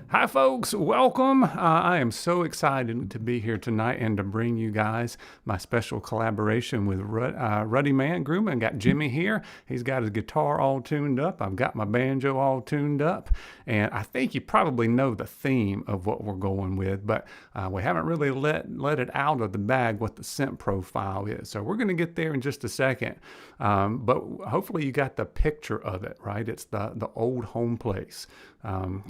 Hi, folks. Welcome. I am so excited to be here tonight and to bring you guys my special collaboration with Ruddy Man Grooming. I got Jimmy here. He's got his guitar all tuned up. I've got my banjo all tuned up. And I think you probably know the theme of what we're going with, but we haven't really let it out of the bag what the scent profile is. So we're going to get there in just a second. But hopefully you got the picture of it, right? It's the old home place.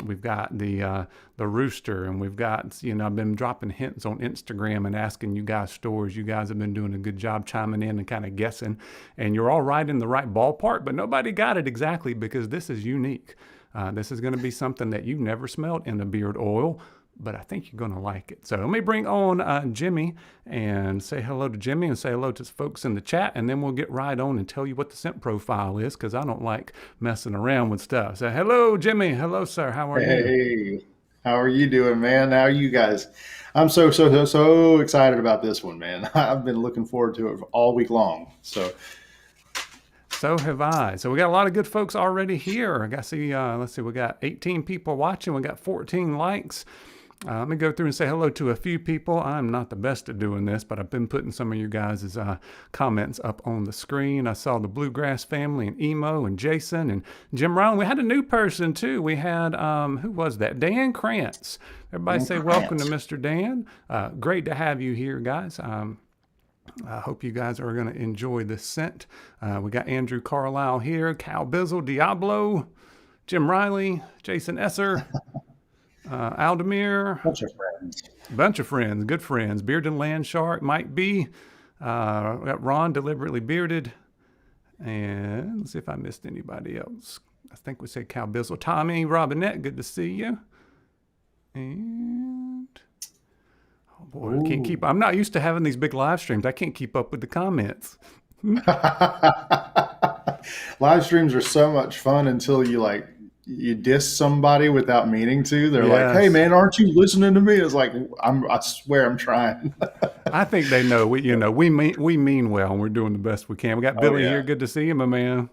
We've got the rooster, and we've got, I've been dropping hints on Instagram and asking you guys stories. You guys have been doing a good job chiming in and kind of guessing, and you're all right in the right ballpark, but nobody got it exactly because this is unique. This is going to be something that you've never smelled in a beard oil, but I think you're going to like it. So let me bring on Jimmy and say hello to Jimmy and say hello to folks in the chat, and then we'll get right on and tell you what the scent profile is, because I don't like messing around with stuff. So hello, Jimmy. Hello, sir. How are you? Hey, how are you doing, man? How are you guys? I'm so excited about this one, man. I've been looking forward to it all week long. So have I. So we got a lot of good folks already here. I got to see, let's see, we got 18 people watching. We got 14 likes. Let me go through and say hello to a few people. I'm not the best at doing this, but I've been putting some of you guys' comments up on the screen. I saw the Bluegrass family and Emo and Jason and Jim Ryan. We had a new person too. We had, who was that? Dan Krantz. Everybody Dan say welcome to Krantz. Mr. Dan. Great to have you here, guys. I hope you guys are going to enjoy this scent. We got Andrew Carlisle here, Cal Bizzle, Diablo, Jim Riley, Jason Esser, Aldemir, Bunch of friends. bunch of friends, good friends. Bearded Land Shark, Mike B. We got Ron, Deliberately Bearded. And let's see if I missed anybody else. I think we said Cal Bizzle. Tommy, Robinette, good to see you. And oh boy, I can't keep. I'm not used to having these big live streams. I can't keep up with the comments. Live streams are so much fun until you diss somebody without meaning to. They're like, "Hey, Yes. man, aren't you listening to me?" It's like, I swear I'm trying. I think they know we mean well and we're doing the best we can. We got Oh Billy yeah. here. Good to see you, my man.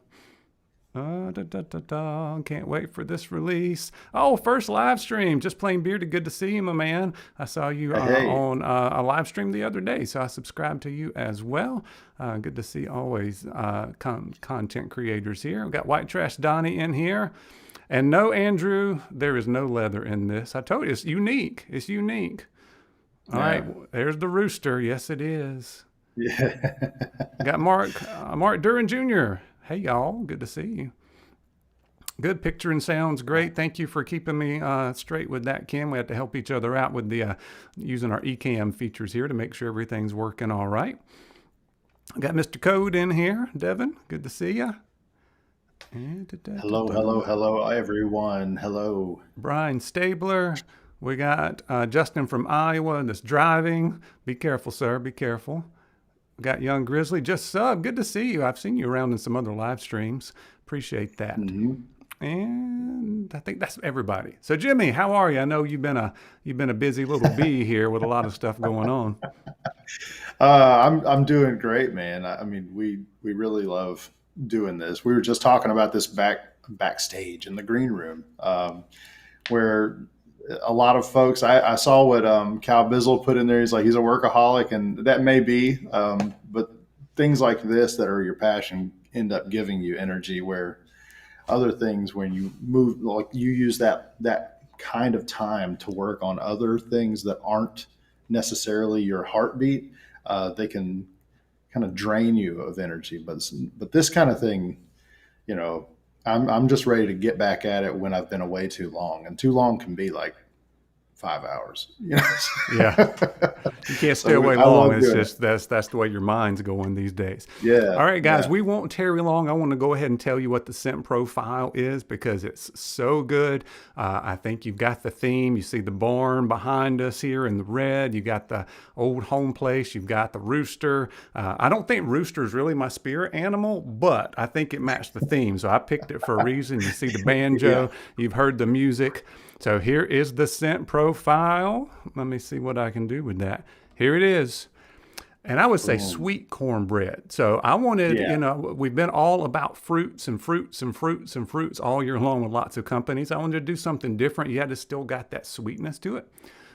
Can't wait for this release. Oh, first live stream. Just plain bearded. Good to see you, my man. I saw you Hey. on a live stream the other day, so I subscribed to you as well. Good to see always content creators here. We got White Trash Donnie in here. And no, Andrew, there is no leather in this. I told you, it's unique. It's unique. All Yeah. right, there's the rooster. Yes, it is. Yeah. Got Mark Duran Jr. Hey, y'all. Good to see you. Good picture and sounds great. Thank you for keeping me straight with that, Kim. We had to help each other out with the using our eCam features here to make sure everything's working all right. Got Mr. Code in here. Devin, good to see you. Hello, everyone. Hello. Brian Stabler. We got Justin from Iowa that's driving. Be careful, sir. Be careful. We got Young Grizzly. Just sub. Good to see you. I've seen you around in some other live streams. Appreciate that. And I think that's everybody. So Jimmy, how are you? I know you've been a busy little bee here with a lot of stuff going on. I'm doing great, man. I mean, we really love doing this. We were just talking about this backstage in the green room, where a lot of folks. I saw what Cal Bizzle put in there. He's like, he's a workaholic, and that may be, but things like this that are your passion end up giving you energy. Where other things, when you move, like you use that kind of time to work on other things that aren't necessarily your heartbeat, they can kind of drain you of energy. But this kind of thing, I'm just ready to get back at it when I've been away too long, and too long can be like 5 hours. Yeah. You can't stay away long. It's just that's the way your mind's going these days. Yeah. All right, guys, yeah. we won't tarry long. I want to go ahead and tell you what the scent profile is because it's so good. I think you've got the theme. You see the barn behind us here in the red. You got the old home place. You've got the rooster. I don't think rooster is really my spirit animal, but I think it matched the theme. So I picked it for a reason. You see the banjo. You've heard the music. So here is the scent profile. Let me see what I can do with that. Here it is. And I would say sweet cornbread. So I wanted, we've been all about fruits and fruits and fruits and fruits all year long with lots of companies. I wanted to do something different, yet it still got that sweetness to it.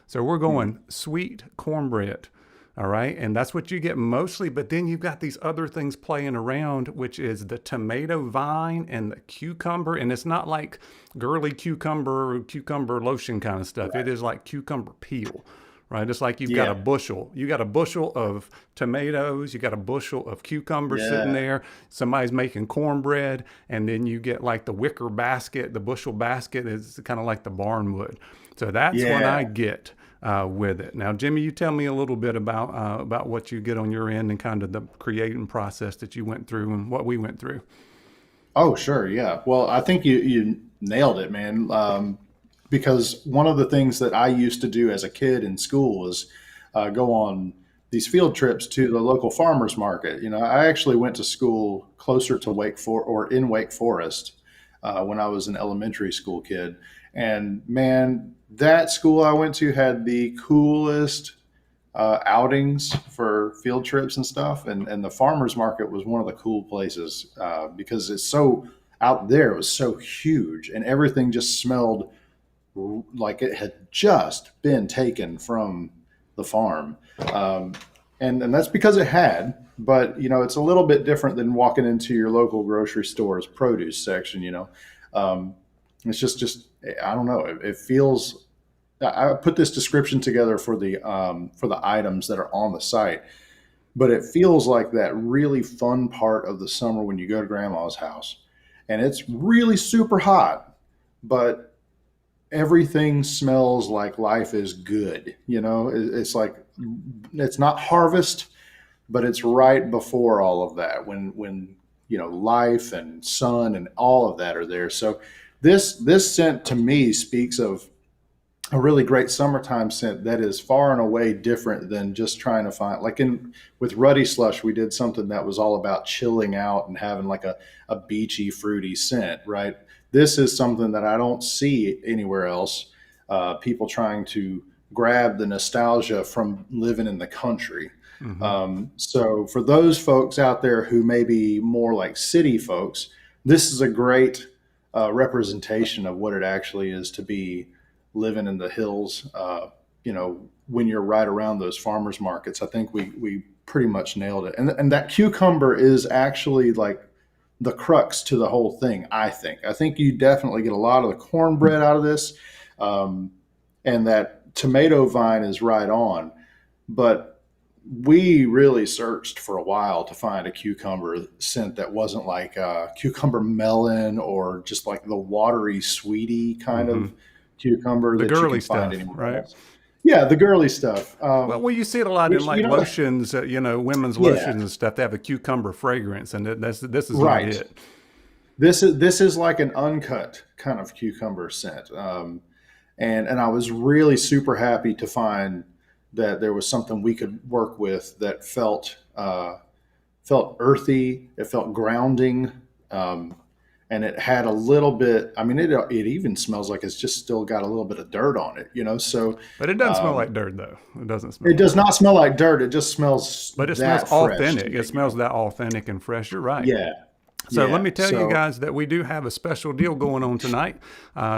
So we're going sweet cornbread. All right. And that's what you get mostly. But then you've got these other things playing around, which is the tomato vine and the cucumber. And it's not like girly cucumber lotion kind of stuff. Right. It is like cucumber peel. Right. It's like you've got a bushel. You got a bushel of tomatoes. You got a bushel of cucumbers sitting there. Somebody's making cornbread. And then you get like the wicker basket. The bushel basket is kind of like the barnwood. So that's what I get with it. Now, Jimmy, you tell me a little bit about what you get on your end and kind of the creating process that you went through and what we went through. Oh, sure. Yeah. Well, I think you nailed it, man. Because one of the things that I used to do as a kid in school was go on these field trips to the local farmers market. I actually went to school closer to in Wake Forest when I was an elementary school kid. And man, that school I went to had the coolest outings for field trips and stuff. And the farmers market was one of the cool places because it's so out there. It was so huge and everything just smelled like it had just been taken from the farm. Um, and that's because it had, but it's a little bit different than walking into your local grocery store's produce section. Um, it's just, I don't know. It feels, I put this description together for the items that are on the site, but it feels like that really fun part of the summer when you go to grandma's house and it's really super hot, but everything smells like life is good. It's like, it's not harvest, but it's right before all of that when life and sun and all of that are there. So this scent to me speaks of a really great summertime scent that is far and away different than just trying to find, like in with Ruddy Slush, we did something that was all about chilling out and having like a beachy fruity scent, right? This is something that I don't see anywhere else. People trying to grab the nostalgia from living in the country. Mm-hmm. So for those folks out there who may be more like city folks, this is a great representation of what it actually is to be living in the hills. When you're right around those farmers markets, I think we pretty much nailed it. And that cucumber is actually like the crux to the whole thing. I think you definitely get a lot of the cornbread out of this, and that tomato vine is right on. But we really searched for a while to find a cucumber scent that wasn't like cucumber melon or just like the watery, sweetie kind Mm-hmm. of cucumber The that you girly can find stuff, anywhere right? else. Yeah, the girly stuff. Well, you see it a lot in Which like lotions, women's yeah, lotions and stuff. They have a cucumber fragrance, and this is not right. it. This is like an uncut kind of cucumber scent. And I was really super happy to find that there was something we could work with that felt earthy. It felt grounding, um, and it had a little bit. I mean, it even smells like it's just still got a little bit of dirt on it. So But it doesn't smell um, like dirt, though. It doesn't smell it like does dirt. not smell like dirt. It just smells But it smells that fresh to authentic. It me. smells that authentic and fresh. You're right. Yeah, So let me yeah. tell you So guys that we do have a special deal going on tonight.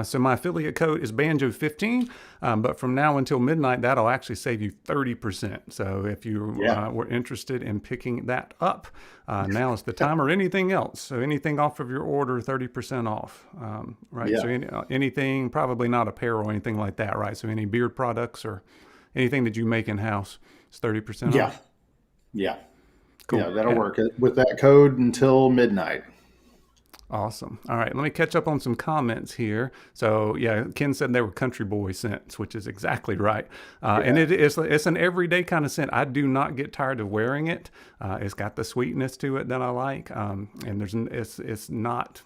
So my affiliate code is Banjo15, but from now until midnight, that'll actually save you 30%. So if you yeah, were interested in picking that up, now is the time, or anything else. So anything off of your order, 30% off, right? So yeah, anything, probably not apparel or anything like that, right? So any beard products or anything that you make in-house is 30% yeah, off. yeah, yeah. Cool. That'll Yeah. work with that code until midnight. Awesome. All right, let me catch up on some comments here. So yeah, Ken said they were country boy scents, which is exactly right. And Yeah, it's an everyday kind of scent. I do not get tired of wearing it. It's got the sweetness to it that I like, and it's not.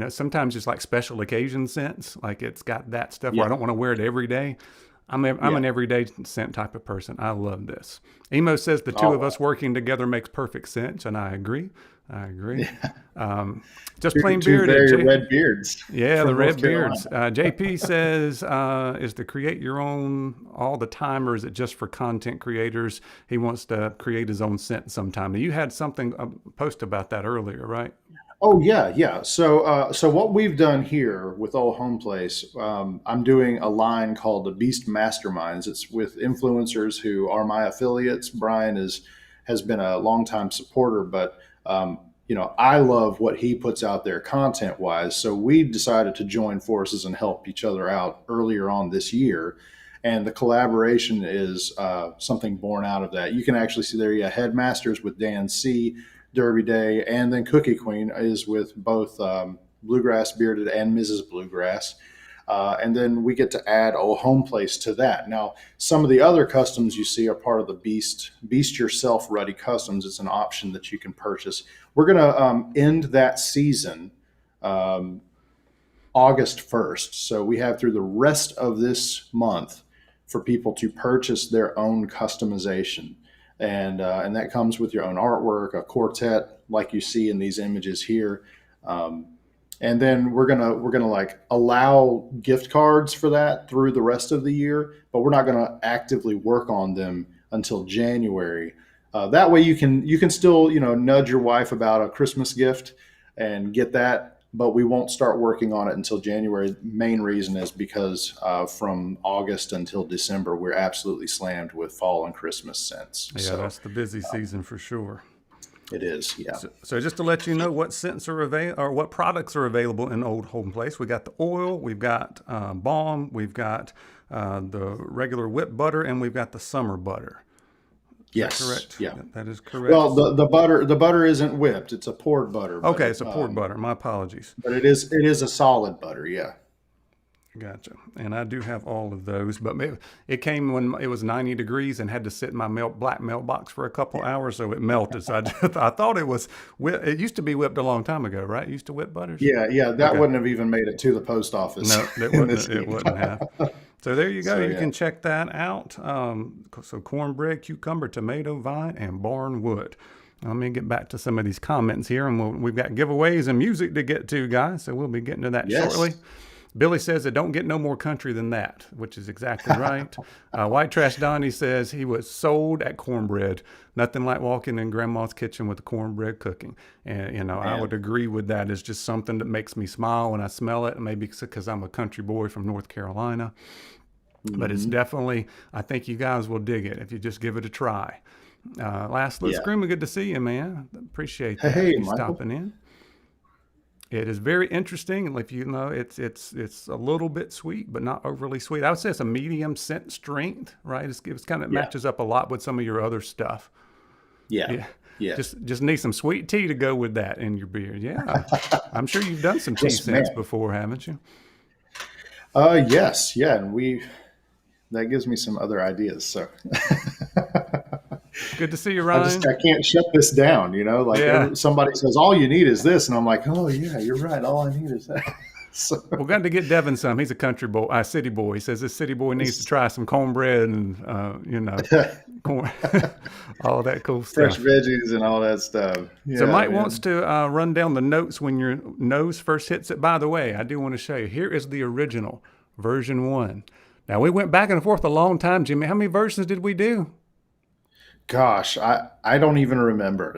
Sometimes it's like special occasion scents. Like it's got that stuff where I yeah, don't want to wear it every day. I'm yeah. an everyday scent type of person. I love this. Emo says the two All of right. us working together makes perfect sense, and I agree. I agree. Yeah. Just Two, plain two bearded. very red beards Yeah, the from North red Carolina. beards. JP says, is to create your own all the time, or is it just for content creators? He wants to create his own scent sometime. You had something post about that earlier, right? Oh yeah, yeah. So what we've done here with Old Home Place, I'm doing a line called the Beast Masterminds. It's with influencers who are my affiliates. Brian has been a longtime supporter, but I love what he puts out there content wise. So we decided to join forces and help each other out earlier on this year. And the collaboration is something born out of that. You can actually see there, yeah, Headmasters with Dan C, Derby Day, and then Cookie Queen is with both Bluegrass Bearded and Mrs. Bluegrass. And then we get to add Old Home Place to that. Now, some of the other customs you see are part of the Beast Yourself Ruddy Customs. It's an option that you can purchase. We're going to end that season um, August 1st. So we have through the rest of this month for people to purchase their own customization. And that comes with your own artwork, a quartet like you see in these images here. Um, and then we're gonna like allow gift cards for that through the rest of the year, but we're not gonna actively work on them until January. That way you can still nudge your wife about a Christmas gift and get that but we won't start working on it until January. Main reason is because from August until December, we're absolutely slammed with fall and Christmas scents. Yeah, So that's the busy season for sure. it is, yeah. So just to let you know what scents are available or what products are available in Old Home Place, we got the oil, we've got balm, we've got the regular whipped butter, and we've got the summer butter. Is that Yes, correct? yeah. That is correct. Well, the butter isn't whipped; it's a poured butter. Okay, it's a poured butter. My apologies. But it is a solid butter, yeah. Gotcha. And I do have all of those, but it came when it was 90 degrees and had to sit in my black mailbox for a couple hours, so it melted. So I thought it was it used to be whipped a long time ago, right? It used to whip butters. Yeah, yeah, that Okay. wouldn't have even made it to the post office. No, it in wouldn't. this It heat. wouldn't have. So there you go. So You yeah, can check that out. So cornbread, cucumber, tomato vine, and barnwood. Let me get back to some of these comments here, and we've got giveaways and music to get to, guys. So we'll be getting to that yes, shortly. Billy says it don't get no more country than that, which is exactly right. White Trash Donnie says he was sold at cornbread. Nothing like walking in Grandma's kitchen with the cornbread cooking. And, I man. would agree with that. It's just something that makes me smile when I smell it. Maybe because I'm a country boy from North Carolina. But it's Hmm. definitely, I think you guys will dig it if you just give it a try. Lastly, Yeah. Screamer, good to see you, man. Appreciate Hey, that. hey, You Michael. stopping in. It is very interesting, and if you know, it's a little bit sweet, but not overly sweet. I would say it's a medium scent strength, right? It's kind of Yeah, matches up a lot with some of your other stuff. yeah, Yeah, yeah. just need some sweet tea to go with that in your beer. Yeah, I'm sure you've done some tea Yes, scents man. before, haven't you? Yes, yeah, and that gives me some other ideas. So Good to see you, I just Ryan. I can't shut this down. Like Yeah, somebody says, all you need is this, and I'm like, oh yeah, you're right. All I need is that. So we're going to get Devin some. He's a country boy, a city boy. He says this city boy needs to it's try some cornbread and corn, all that cool fresh stuff. veggies and all that stuff. So Yeah, Mike wants man. to run down the notes when your nose first hits it. By the way, I do want to show you. Here is the original version 1. Now we went back and forth a long time, Jimmy. How many versions did we do? Gosh, I don't even remember.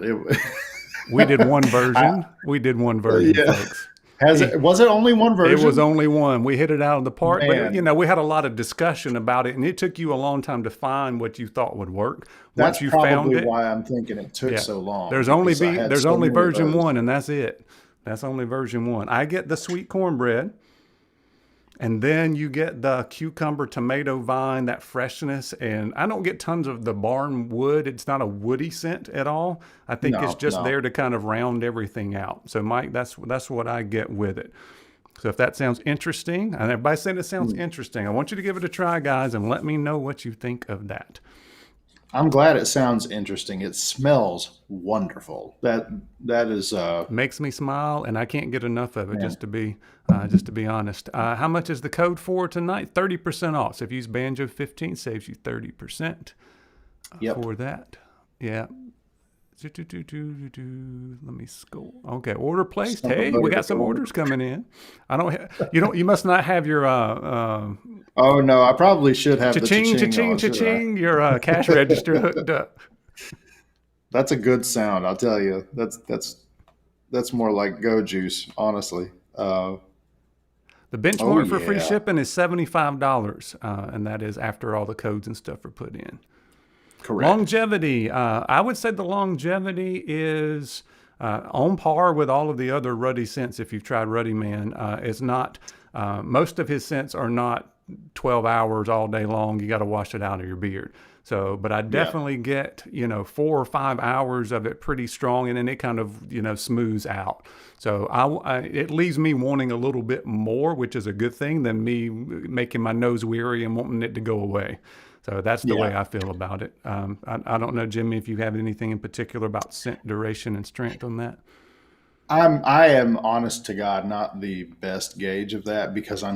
We did one I, version. We did one version, yeah. folks. He, Was it only one it was version? only one. We hit it out of the park, but Man, we had a lot of discussion about it, and it took you a long time to find what you thought would work. that's Once you found probably it, why I'm thinking it took yeah. so long because I had There's so only many of version those. 1, and that's it. That's only version 1. I get the sweet cornbread. And then you get the cucumber, tomato vine, that freshness. And I don't get tons of the barn wood. It's not a woody scent at all. I think it's No, just no. there to kind of round everything out. So, Mike, that's what I get with it. So if that sounds interesting, and everybody's saying it sounds interesting, I want you to give it a try, guys, and let me know what you think of that. I'm glad it sounds interesting. It smells wonderful. That is Makes me smile, and I can't get enough of it. man. Just to be honest. How much is the code for tonight? 30% off. So if you use Banjo 15, saves you 30% Yep. for that. Yeah. Let me scroll. Okay, order placed. Something Hey, we better to got some go on. orders coming in. I don't. You don't. You must not have your Oh no, I probably should have the cha-ching, cha-ching cha-ching, on, shouldn't I? cha-ching. Your cash register hooked up. That's a good sound, I'll tell you. That's more like go juice, honestly. The Oh benchmark for free yeah, shipping is $75, and that is after all the codes and stuff are put in. correct. Longevity. I would say the longevity is on par with all of the other Ruddy scents. If you've tried Ruddy Man, it's not. Most of his scents are not 12 hours all day long. You got to wash it out of your beard. So, but I Yeah, definitely get 4 or 5 hours of it pretty strong, and then it kind of smooths out. So it leaves me wanting a little bit more, which is a good thing, than me making my nose weary and wanting it to go away. So that's the way yeah. I feel about it. I don't know, Jimmy, if you have anything in particular about scent duration and strength on that. I am honest to God not the best gauge of that because Yeah.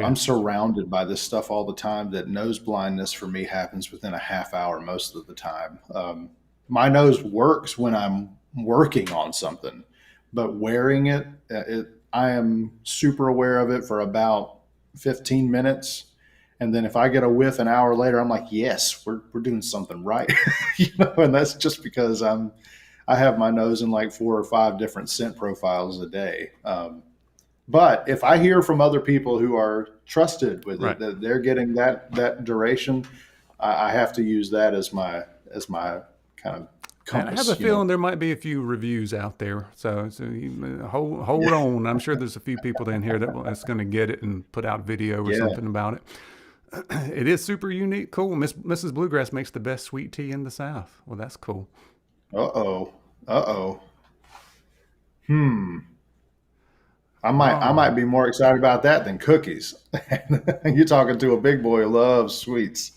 I'm surrounded by this stuff all the time that nose blindness for me happens within a half hour most of the time. My nose works when I'm working on something, but wearing it, I am super aware of it for about 15 minutes. And then if I get a whiff an hour later, I'm like, yes, we're doing something right. And that's just because I have my nose in like 4 or 5 different scent profiles a day. But if I hear from other people who are trusted with it, Right. that they're getting that duration, I have to use that as my kind of And I have a compass. feeling there might be a few reviews out there. So you, hold on. I'm sure there's a few people in here that's going to get it and put out video or Yeah. something about it. It is super unique. Cool. Mrs. Bluegrass makes the best sweet tea in the South. Well, that's cool. Uh-oh. Uh-oh. Hmm. I Oh, might be more excited about that than cookies. You're talking to a big boy who loves sweets.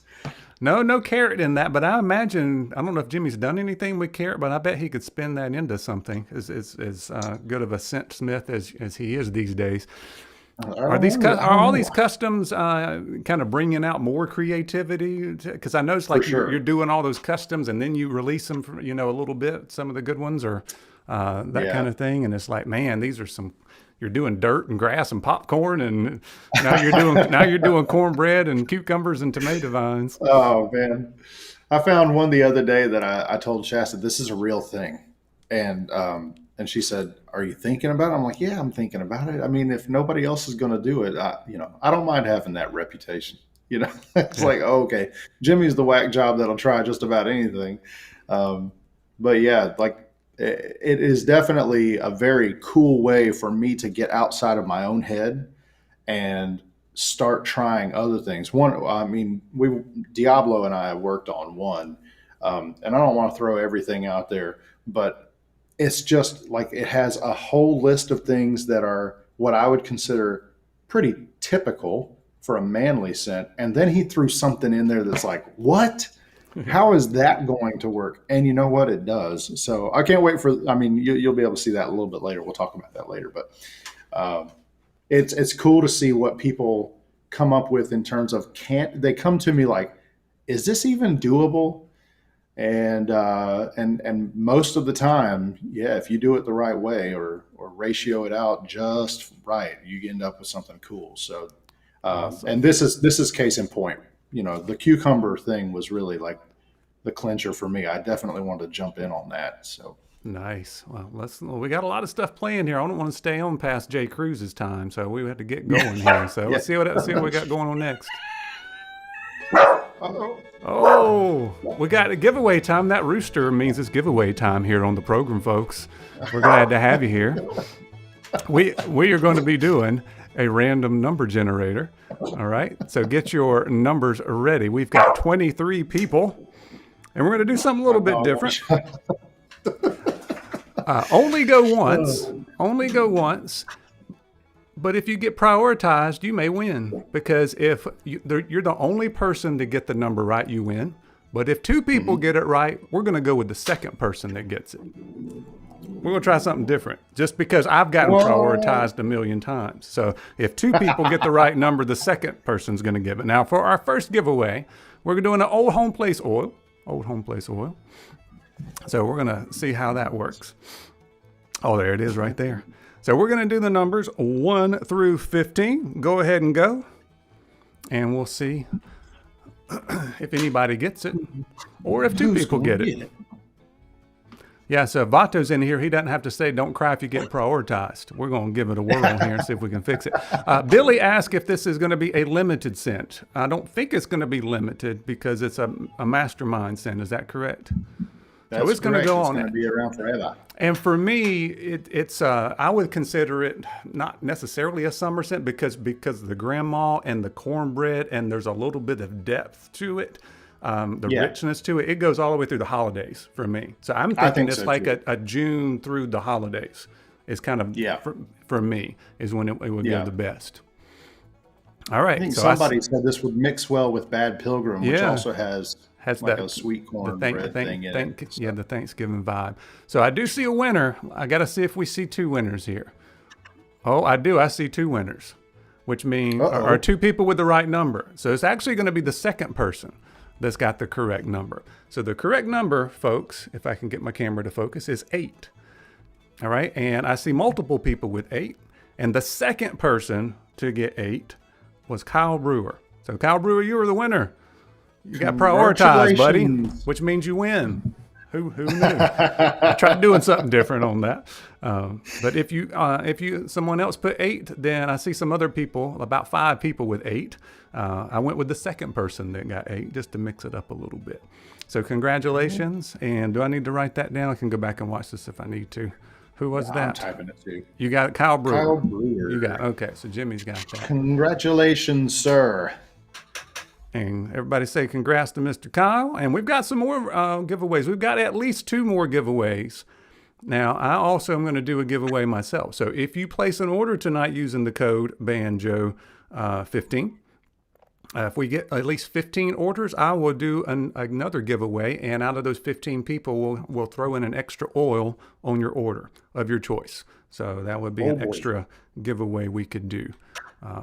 no carrot in that, but I imagine, I don't know if Jimmy's done anything with carrot, but I bet he could spin that into something as good of a scent smith as he is these days. I Are don't know. I are don't all know. these customs kind of bringing out more creativity? Because I noticed For like you're sure. doing all those customs and then you release them for, a little bit, some of the good ones or that kind Yeah. of thing. And it's like, man, these are some. You're doing dirt and grass and popcorn, and now you're doing cornbread and cucumbers and tomato vines. Oh man. I found one the other day that I told Shasta this is a real thing. And she said, "Are you thinking about it?" I'm like, "Yeah, I'm thinking about it. I mean, if nobody else is going to do it, I don't mind having that reputation. It's Yeah, like, oh, okay, Jimmy's the whack job that'll try just about anything. Um, but yeah, like it is definitely a very cool way for me to get outside of my own head and start trying other things. One, I mean, we Diablo and I have worked on one, and I don't want to throw everything out there, but it's just like it has a whole list of things that are what I would consider pretty typical for a manly scent, and then he threw something in there that's like, what? How is that going to work? And you know what? It does. So I can't wait for. I mean, you'll be able to see that a little bit later. We'll talk about that later, but. Um, it's cool to see what people come up with in terms of can't they come to me like, is this even doable? And most of the time, yeah, if you do it the right way or ratio it out just right, you end up with something cool. So awesome. and this is case in point. The cucumber thing was really like the clincher for me. I definitely wanted to jump in on that. So Nice. Well, we got a lot of stuff playing here. I don't want to stay on past Jay Cruz's time, so we have to get yeah, going here. So yeah. let's see what we got going on next. Uh-oh. Oh, we got a giveaway time. That rooster means it's giveaway time here on the program, folks. We're glad to have you here. We are going to be doing a random number generator. All right. So get your numbers ready. We've got 23 people, and we're going to do something a My little bit dog different. won't Only go once. shut. Only go once. But if you get prioritized, you may win because if you're the only person to get the number right, you win. But if two people get it right, we're going to go with the second person that gets it. We're going to try something different just because I've gotten Whoa. prioritized a million times. So if two people get the right number, the second person's going to give it. Now, for our first giveaway, we're doing an old home place oil. Old home place oil. So we're going to see how that works. Oh, there it is right there. So we're going to do the numbers 1 through 15. Go ahead and go. And we'll see if anybody gets it or if two Who's people gonna get it. get it? Yeah, so if Vato's in here, he doesn't have to say, don't cry if you get prioritized. We're going to give it a whirl here and see if we can fix it. Billy asked if this is going to be a limited scent. I don't think it's going to be limited because it's a mastermind scent. Is that correct? So That's it's going to correct. go It's on going to it. be around forever. And for me, it's I would consider it not necessarily a summer scent because of the grandma and the cornbread, and there's a little bit of depth to it, the Yeah, richness to it. It goes all the way through the holidays for me. So I'm I thinking think it's so like too. a June through the holidays is kind of Yeah, for me is when it would give yeah. the best. All I right, think so I somebody said this would mix well with Bad Pilgrim, which yeah. also has Has like that a sweet the cornbread thing in it. yeah, So the Thanksgiving vibe. So I do see a winner. I got to see if we see two winners here. Oh, I do. I see two winners, which mean are uh-oh. two people with the right number. So it's actually going to be the second person that's got the correct number. So the correct number, folks, if I can get my camera to focus, is 8. All right, and I see multiple people with 8, and the second person to get 8 was Kyle Brewer. So Kyle Brewer, you were the winner. You got prioritized, buddy, Congratulations. which means you win. Who knew? I tried doing something different on that. But if you someone else put 8, then I see some other people, about 5 people with 8. I went with the second person that got 8 just to mix it up a little bit. So congratulations. And do I need to write that down? I can go back and watch this if I need to. Who was that? I'm typing it too. You got it, Kyle Brewer. Kyle Brewer. You got it. Okay, so Jimmy's got that. Congratulations, sir. And everybody say congrats to Mr. Kyle. And we've got some more giveaways. We've got at least 2 more giveaways. Now, I also am going to do a giveaway myself. So if you place an order tonight using the code BANJO15, if we get at least 15 orders, I will do another giveaway. And out of those 15 people, we'll throw in an extra oil on your order of your choice. So that would be an extra giveaway we could do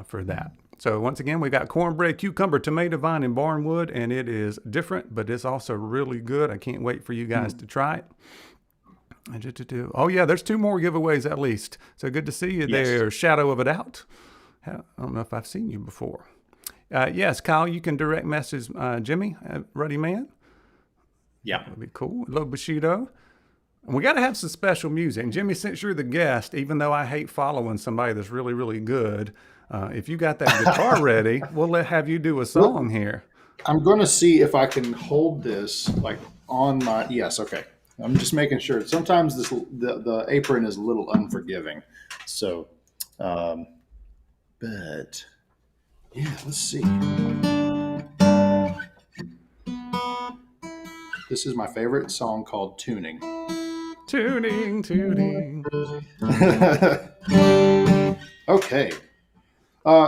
for that. So once again, we got cornbread, cucumber, tomato vine, and barnwood, and it is different, but it's also really good. I can't wait for you guys to try it. Oh yeah, there's 2 more giveaways at least. So good to see you there, Shadow of a Doubt. I don't know if I've seen you before. Yes, Kyle, you can direct message Jimmy at Ruddy Man. Yeah. That'd be cool. Hello, Bushido. And we got to have some special music. And Jimmy, since you're the guest, even though I hate following somebody that's really, really good, if you got that guitar ready, we'll have you do a song here. I'm going to see if I can hold this like on my. Yes, okay. I'm just making sure. Sometimes the apron is a little unforgiving. So, but yeah, let's see. This is my favorite song called Tuning. Tuning. Okay.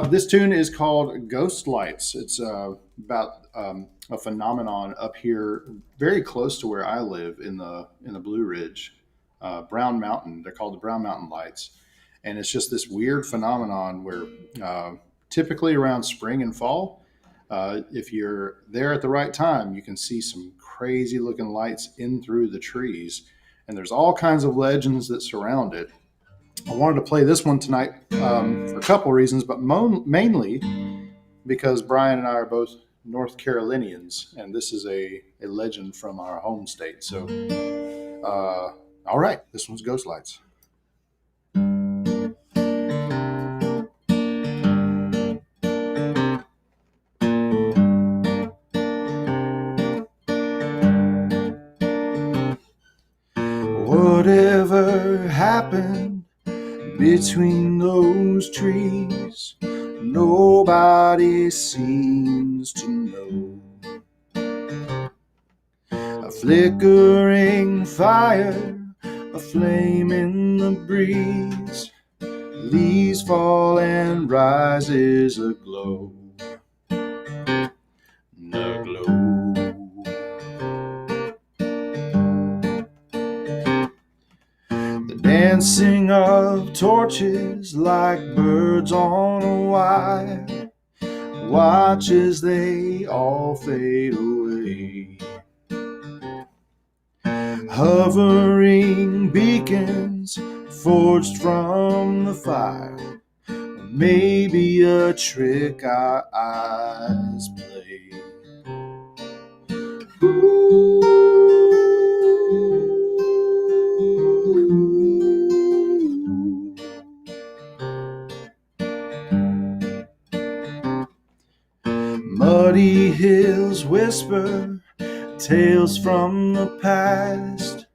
This tune is called Ghost Lights. It's about a phenomenon up here, very close to where I live in the Blue Ridge, Brown Mountain. They're called the Brown Mountain Lights, and it's just this weird phenomenon where typically around spring and fall, if you're there at the right time, you can see some crazy looking lights in through the trees, and there's all kinds of legends that surround it. I wanted to play this one tonight for a couple reasons, but mainly because Brian and I are both North Carolinians, and this is a legend from our home state. So, all right, this one's Ghost Lights. Whatever happened between those trees, nobody seems to know. A flickering fire, a flame in the breeze, leaves fall and rises aglow. Dancing of torches like birds on a wire, watch as they all fade away. Hovering beacons forged from the fire, maybe a trick our eyes play. Muddy hills whisper tales from the past,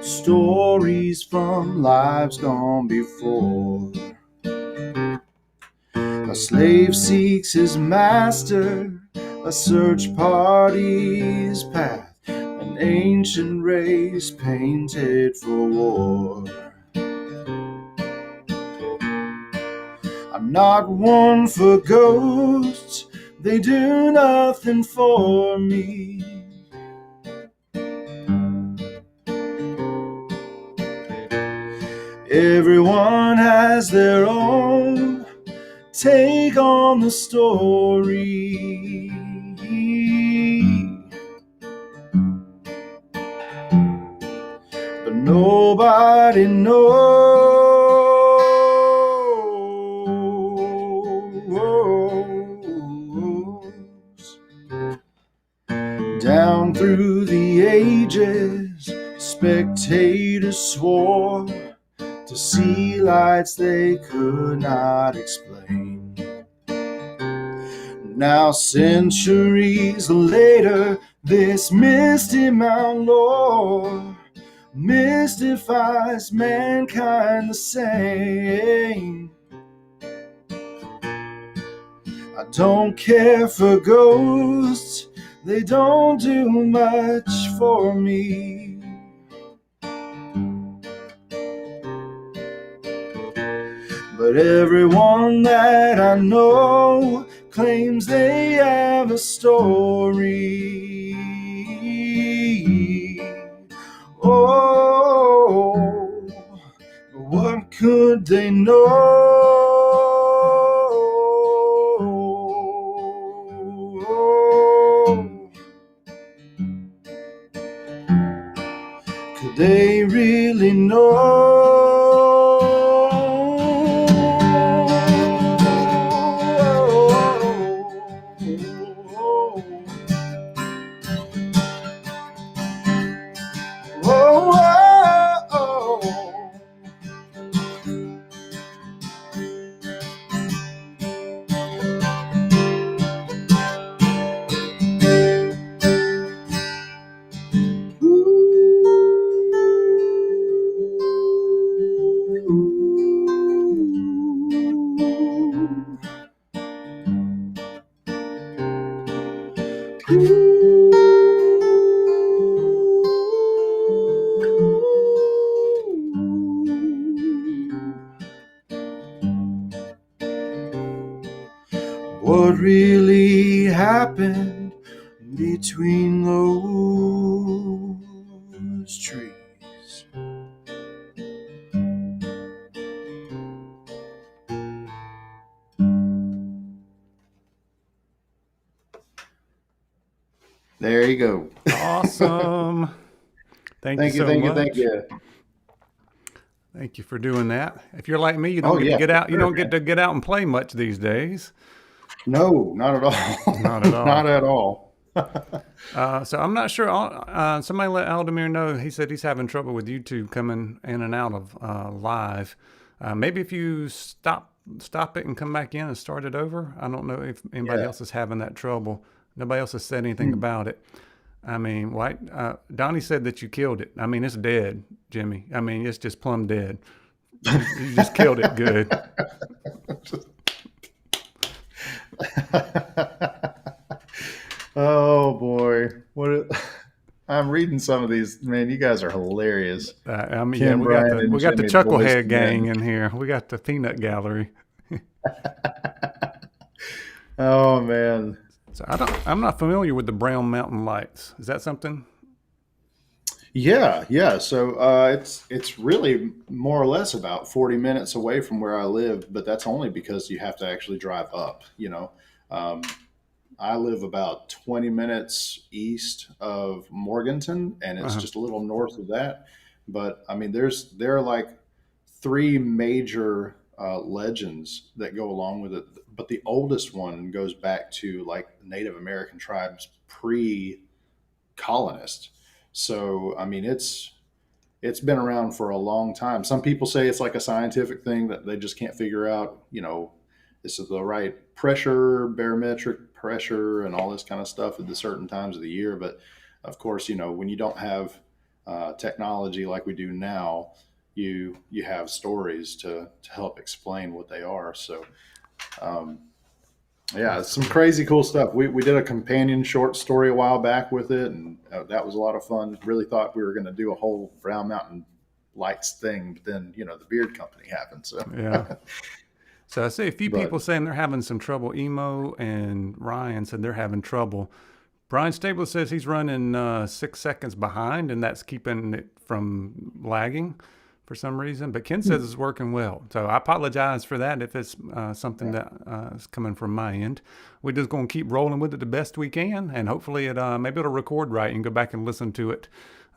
stories from lives gone before. A slave seeks his master, a search party's path, an ancient race painted for war. I'm not one for ghosts, they do nothing for me. Everyone has their own take on the story. But nobody knows. Down through the ages, spectators swore to see lights they could not explain. Now, centuries later, this misty Mount lore mystifies mankind the same. I don't care for ghosts, they don't do much for me. But everyone that I know claims they have a story. Oh, what could they know? Could they really know? What really happened between those trees? There you go. Awesome. Thank you so much. Thank you. Thank you for doing that. If you're like me, you don't get to get out. You don't get to get out and play much these days. No, not at all. Not at all. Not at all. So I'm not sure. Somebody let Aldemir know. He said he's having trouble with YouTube coming in and out of live. Maybe if you stop it and come back in and start it over. I don't know if anybody else is having that trouble. Nobody else has said anything about it. I mean, Donnie said that you killed it. I mean, it's dead, Jimmy. I mean, it's just plumb dead. You just killed it good. Oh boy, I'm reading some of these. Man, you guys are hilarious. We got the Chucklehead gang in here. We got the Peanut Gallery. Oh man. So I'm not familiar with the Brown Mountain Lights. Is that something? Yeah. So it's really more or less about 40 minutes away from where I live, but that's only because you have to actually drive up. I live about 20 minutes east of Morganton, and it's just a little north of that. But I mean, there are like three major legends that go along with it. But the oldest one goes back to like Native American tribes pre-colonist. So I mean, it's been around for a long time. Some people say it's like a scientific thing that they just can't figure out. This is the right pressure, barometric pressure, and all this kind of stuff at the certain times of the year. But of course, when you don't have technology like we do now, you have stories to help explain what they are. So, it's some crazy cool stuff. We did a companion short story a while back with it, and that was a lot of fun. Really thought we were going to do a whole Brown Mountain Lights thing, but then the beard company happened. So yeah. So I see a few people saying they're having some trouble. Emo and Ryan said they're having trouble. Brian Stabler says he's running 6 seconds behind, and that's keeping it from lagging for some reason. But Ken says it's working well. So I apologize for that if it's something that is coming from my end. We're just going to keep rolling with it the best we can, and hopefully maybe it'll record right and go back and listen to it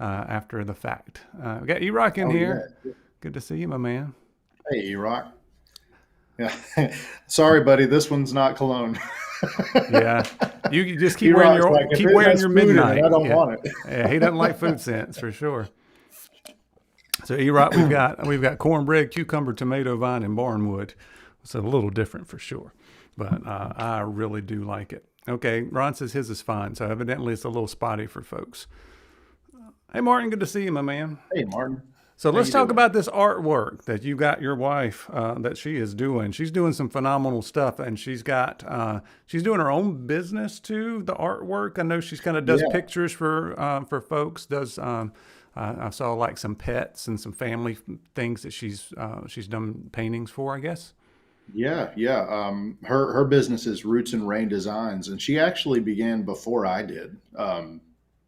after the fact. We got E-Rock in here. Yeah. Good to see you, my man. Hey, E-Rock. Yeah. Sorry, buddy. This one's not cologne. Yeah. You just keep wearing your midnight. I don't want it. Yeah, he doesn't like food scents for sure. So E-Rock, we've got cornbread, cucumber, tomato vine, and barnwood. It's a little different for sure, but I really do like it. Okay, Ron says his is fine, so evidently it's a little spotty for folks. Hey, Martin, good to see you, my man. Hey, Martin. So How let's you talk doing? about this artwork that you got your wife that she is doing. She's doing some phenomenal stuff, and she's doing her own business too. The artwork. I know she's kind of does Yeah, pictures for folks. Does I saw like some pets and some family things that she's done paintings for, I guess. yeah. Her business is Roots and Rain Designs, and she actually began before I did.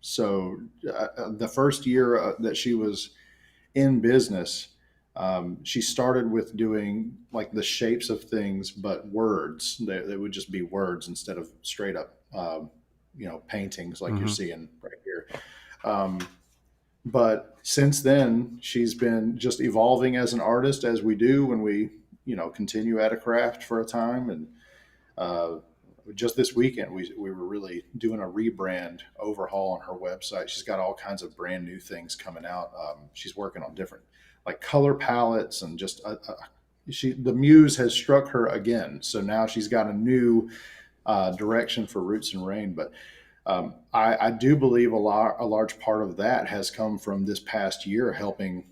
So the first year that she was in business, she started with doing like the shapes of things, but words. They would just be words instead of straight up, paintings like you're Mm-hmm. seeing right here. Um, but since then, she's been just evolving as an artist, as we do when we, continue at a craft for a time. And uh, just this weekend, we were really doing a rebrand overhaul on her website. She's got all kinds of brand new things coming out. She's working on different like color palettes and just the muse has struck her again. So now she's got a new direction for Roots and Rain. But I do believe a large part of that has come from this past year helping,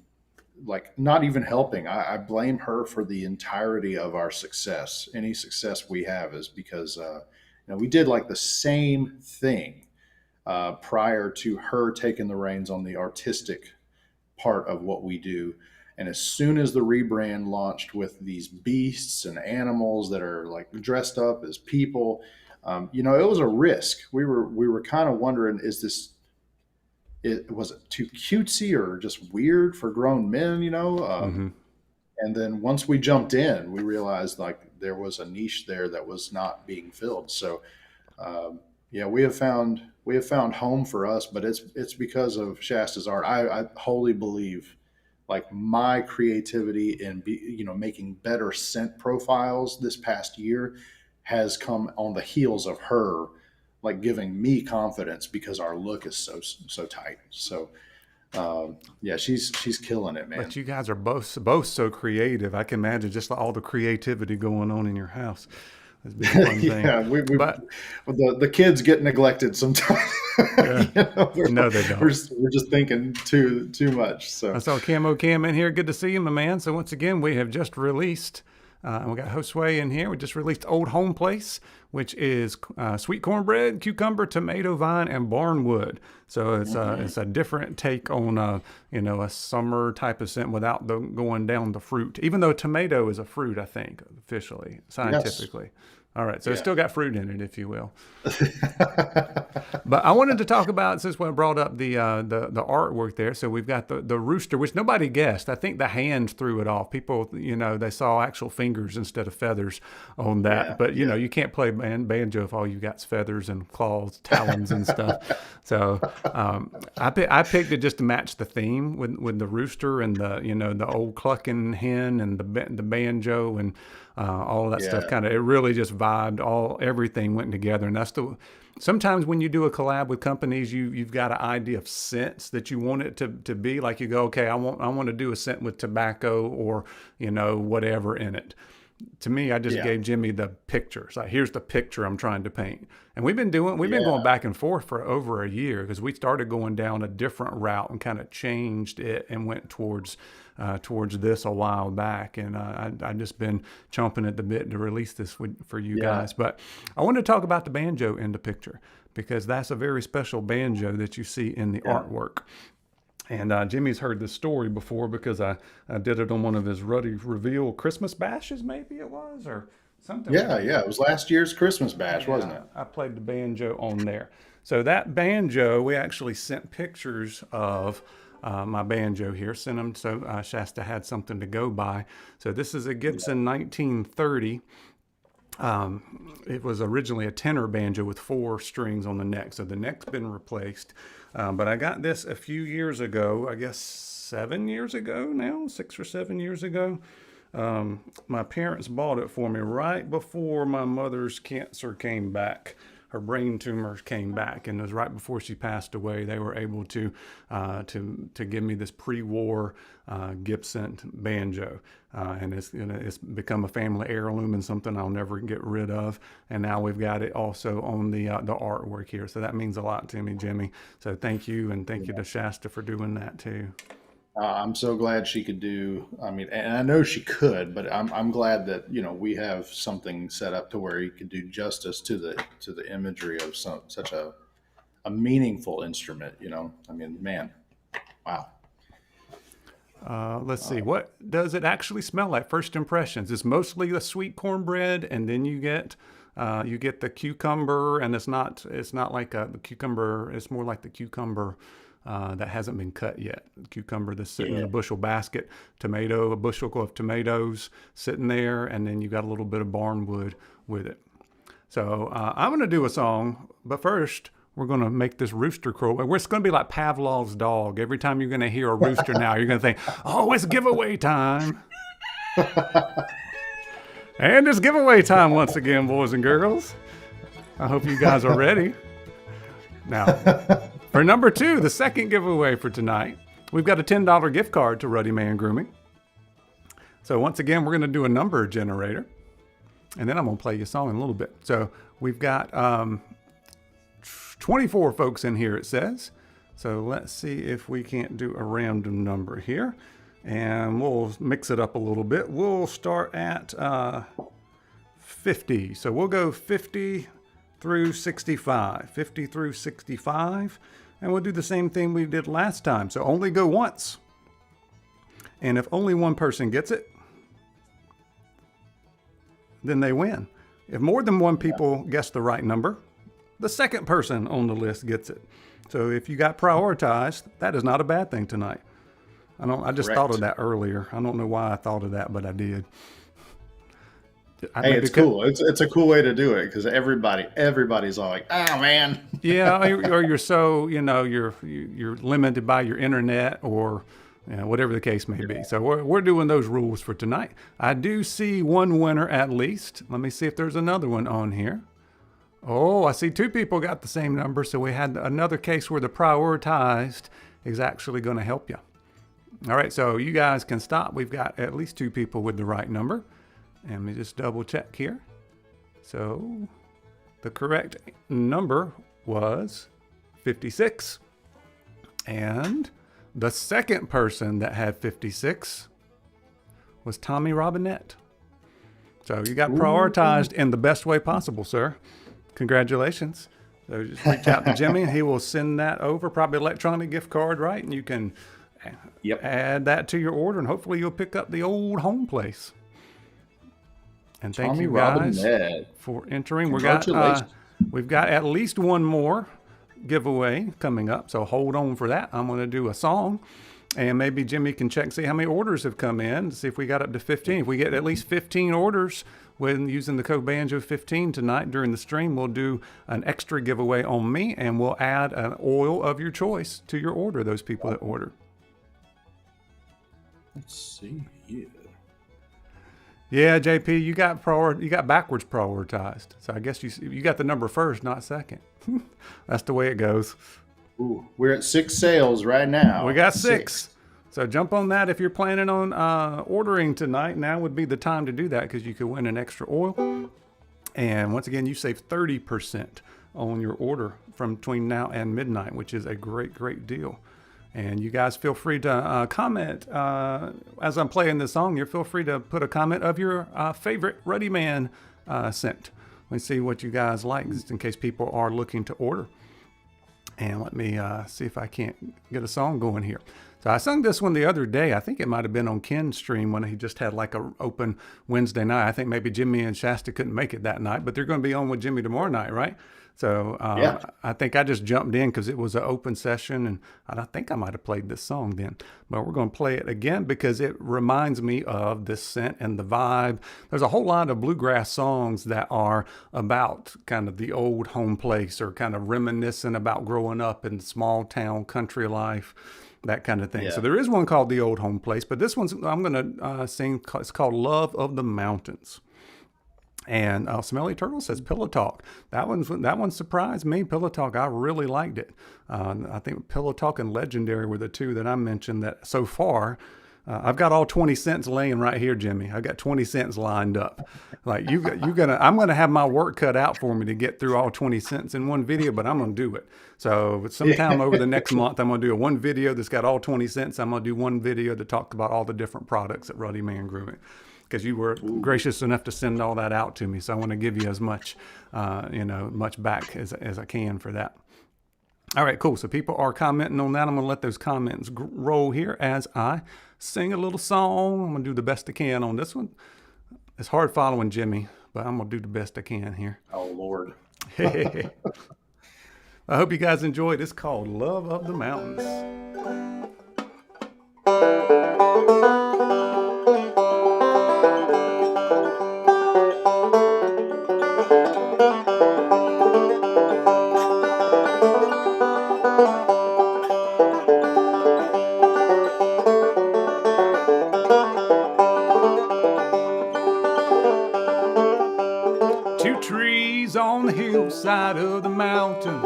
like not even helping. I blame her for the entirety of our success. Any success we have is because we did like the same thing prior to her taking the reins on the artistic part of what we do. And as soon as the rebrand launched with these beasts and animals that are like dressed up as people, it was a risk. We were kind of wondering, is this it was it too cutesy or just weird for grown men? Mm-hmm. And then once we jumped in, we realized like there was a niche there that was not being filled. So yeah, we have found home for us, but it's because of Shasta's art. I wholly believe like my creativity in making better scent profiles this past year has come on the heels of her like giving me confidence because our look is so tight. So yeah, she's killing it, man. But you guys are both so creative. I can imagine just all the creativity going on in your house. It's be a fun thing. Yeah, But the kids get neglected sometimes. yeah, We're, no, they we're don't. we're just thinking too much. I So saw Camo Cam in here. Good to see you, my man. So once again, we have just released, and we got Josue in here. We just released Old Home Place, which is sweet cornbread, cucumber, tomato vine, and barnwood. So it's a different take on a summer type of scent without going down the fruit. Even though tomato is a fruit, I think officially, yes, scientifically. All right, so it's yeah. still got fruit in it, if you will. But I wanted to talk about, since we brought up the artwork there. So we've got the rooster, which nobody guessed. I think the hands threw it off. People, they saw actual fingers instead of feathers on that. Yeah, But yeah, you can't play banjo if all you got's feathers and claws, talons, and stuff. So I picked it just to match the theme with the rooster and the old clucking hen and the banjo and all of that stuff. yeah, Kind of, it really just vibed. Everything went together, and that's the. Sometimes when you do a collab with companies, you've got an idea of scents that you want it to be. Like you go, okay, I want to do a scent with tobacco or whatever in it. To me, I just yeah, gave Jimmy the pictures. Like, here's the picture I'm trying to paint. And we've been going yeah, back and forth for over a year because we started going down a different route and kind of changed it and went towards this a while back. And I've just been chomping at the bit to release this for you yeah, guys. But I want to talk about the banjo in the picture because that's a very special banjo that you see in the yeah. artwork. And Jimmy's heard this story before because I did it on one of his Ruddy Reveal Christmas bashes, maybe it was, or something Yeah, like yeah. It that. was last year's Christmas bash, wasn't Yeah, it? I played the banjo on there. So that banjo, we actually sent pictures of my banjo here, sent them so Shasta had something to go by. So this is a Yeah, Gibson 1930. It was originally a tenor banjo with 4 strings on the neck. So the neck's been replaced. But I got this a few years ago, I guess 7 years ago now, 6 or 7 years ago. My parents bought it for me right before my mother's cancer came back. her brain tumors came back, and it was right before she passed away. They were able to give me this pre-war Gibson banjo, and it's become a family heirloom and something I'll never get rid of. And now we've got it also on the artwork here, so that means a lot to me, Jimmy. So thank you, and thank you to Shasta for doing that too. I'm so glad she could do. I mean, and I know she could, but I'm glad that we have something set up to where you could do justice to the imagery of such a meaningful instrument. I mean, man, wow. Let's see. What does it actually smell like? First impressions. It's mostly the sweet cornbread, and then you get the cucumber, and it's not like the cucumber. It's more like the cucumber that hasn't been cut yet. The cucumber that's sitting in a bushel basket. A bushel of tomatoes sitting there, and then you got a little bit of barnwood with it. So I'm going to do a song, but first we're going to make this rooster crow. It's going to be like Pavlov's dog. Every time you're going to hear a rooster now, you're going to think, oh, it's giveaway time. And it's giveaway time once again, boys and girls. I hope you guys are ready. Now, for number 2, the second giveaway for tonight, we've got a $10 gift card to Ruddy Man Grooming. So once again, we're going to do a number generator. And then I'm going to play you a song in a little bit. So we've got 24 folks in here, it says. So let's see if we can't do a random number here. And we'll mix it up a little bit. We'll start at 50. So we'll go 50 through 65. 50 through 65. And we'll do the same thing we did last time. So only go once. And if only one person gets it, then they win. If more than one people guess the right number, the second person on the list gets it. So if you got prioritized, that is not a bad thing tonight. I just thought of that earlier. I don't know why I thought of that, but I did. Hey, it's cool. It's a cool way to do it because everybody's all like, oh man. Yeah, or you're so you're limited by your internet or whatever the case may be. So we're doing those rules for tonight. I do see one winner at least. Let me see if there's another one on here. Oh, I see 2 people got the same number. So we had another case where the prioritized is actually going to help you. All right, so you guys can stop. We've got at least 2 people with the right number. And let me just double check here. So the correct number was 56. And the second person that had 56 was Tommy Robinette. So you got prioritized in the best way possible, sir. Congratulations. So just reach out to Jimmy and he will send that over, probably electronic gift card, right? And you can add that to your order and hopefully you'll pick up the old home place. And thank Tommy you guys Robinette. for entering. We've got at least one more giveaway coming up, so hold on for that. I'm going to do a song, and maybe Jimmy can check, see how many orders have come in, see if we got up to 15. If we get at least 15 orders when using the code Banjo15 tonight during the stream, we'll do an extra giveaway on me, and we'll add an oil of your choice to your order, those people that order. Let's see here. Yeah, JP, you got backwards prioritized. So I guess you got the number first, not second. That's the way it goes. Ooh, we're at 6 sales right now. We got 6. So jump on that if you're planning on ordering tonight. Now would be the time to do that because you could win an extra oil. And once again, you save 30% on your order from between now and midnight, which is a great, great deal. And you guys feel free to comment as I'm playing this song. You feel free to put a comment of your favorite Ruddy Man scent. Let's see what you guys like, just in case people are looking to order. And let me see if I can't get a song going here. So I sung this one the other day. I think it might have been on Ken's stream when he just had like a open Wednesday night. I think maybe Jimmy and Shasta couldn't make it that night, but they're going to be on with Jimmy tomorrow night, right? So I think I just jumped in because it was an open session, and I think I might have played this song then. But we're going to play it again because it reminds me of this scent and the vibe. There's a whole lot of bluegrass songs that are about kind of the old home place or kind of reminiscent about growing up in small town country life, that kind of thing. Yeah. So there is one called The Old Home Place, but this one's I'm going to sing. It's called Love of the Mountains. And Smelly Turtle says Pillow Talk. That one surprised me. Pillow Talk, I really liked it. I think Pillow Talk and Legendary were the two that I mentioned that so far. I've got all 20 cents laying right here, Jimmy. I've got 20 cents lined up. Like I'm gonna have my work cut out for me to get through all 20 cents in one video, but I'm gonna do it. So sometime over the next month, I'm gonna do one video that's got all 20 cents. I'm gonna do one video that talks about all the different products at Ruddy Man Grooming, because you were gracious enough to send all that out to me. So I want to give you as much, much back as I can for that. All right, cool. So people are commenting on that. I'm going to let those comments roll here as I sing a little song. I'm going to do the best I can on this one. It's hard following Jimmy, but I'm going to do the best I can here. Oh, Lord. I hope you guys enjoyed. It's called Love of the Mountains. 2 trees on the hillside of the mountain,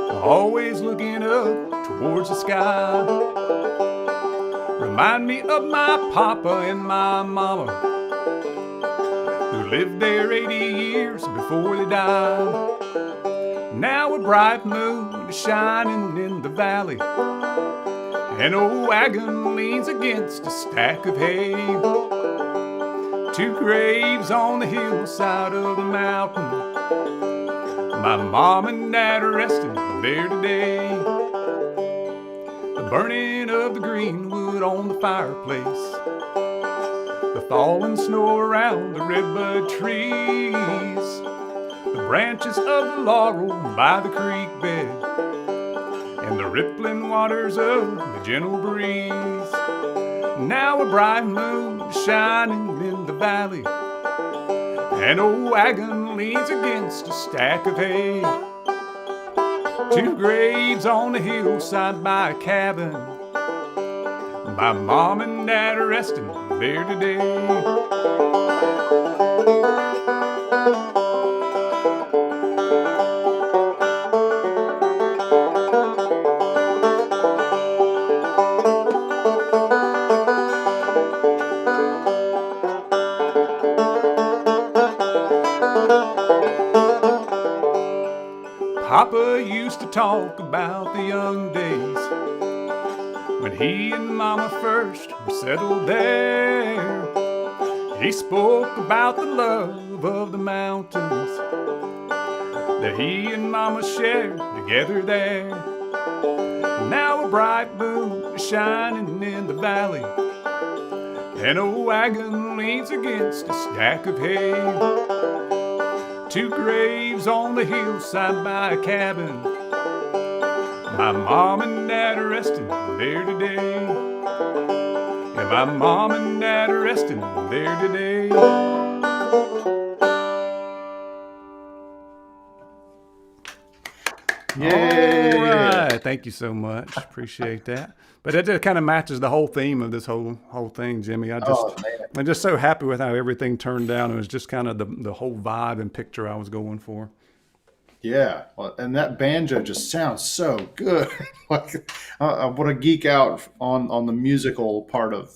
always looking up towards the sky. Remind me of my papa and my mama, who lived there 80 years before they died. Now a bright moon is shining in the valley, an old wagon leans against a stack of hay. 2 graves on the hillside of the mountain, my mom and dad are resting there today. The burning of the green wood on the fireplace, the falling snow around the redbud trees, the branches of the laurel by the creek bed, and the rippling waters of the gentle breeze. Now a bright moon is shining in the valley, an old wagon leans against a stack of hay. 2 graves on the hillside by a cabin, my mom and dad are resting there today. Papa used to talk about the young days when he and Mama first were settled there. He spoke about the love of the mountains that he and Mama shared together there. Now a bright moon is shining in the valley, an old wagon leans against a stack of hay. 2 graves on the hillside by a cabin, my mom and dad are resting there today. Yeah, my mom and dad are resting there today. Yay! All right, thank you so much. Appreciate that. But it just kind of matches the whole theme of this whole thing, Jimmy. I'm just so happy with how everything turned out. It was just kind of the whole vibe and picture I was going for. Yeah, well, and that banjo just sounds so good. Like, I want to geek out on the musical part of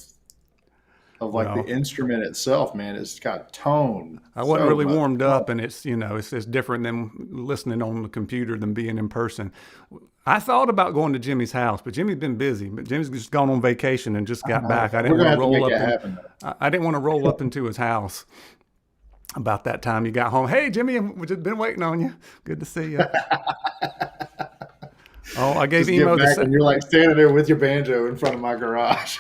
the instrument itself, man. It's got tone. I wasn't really warmed up, and it's different than listening on the computer than being in person. I thought about going to Jimmy's house, but Jimmy's been busy. But Jimmy's just gone on vacation and just got back. I didn't want to roll up. I didn't want to roll up into his house about that time you got home. Hey, Jimmy, we've just been waiting on you. Good to see you. Oh, I gave Emo and you're like standing there with your banjo in front of my garage.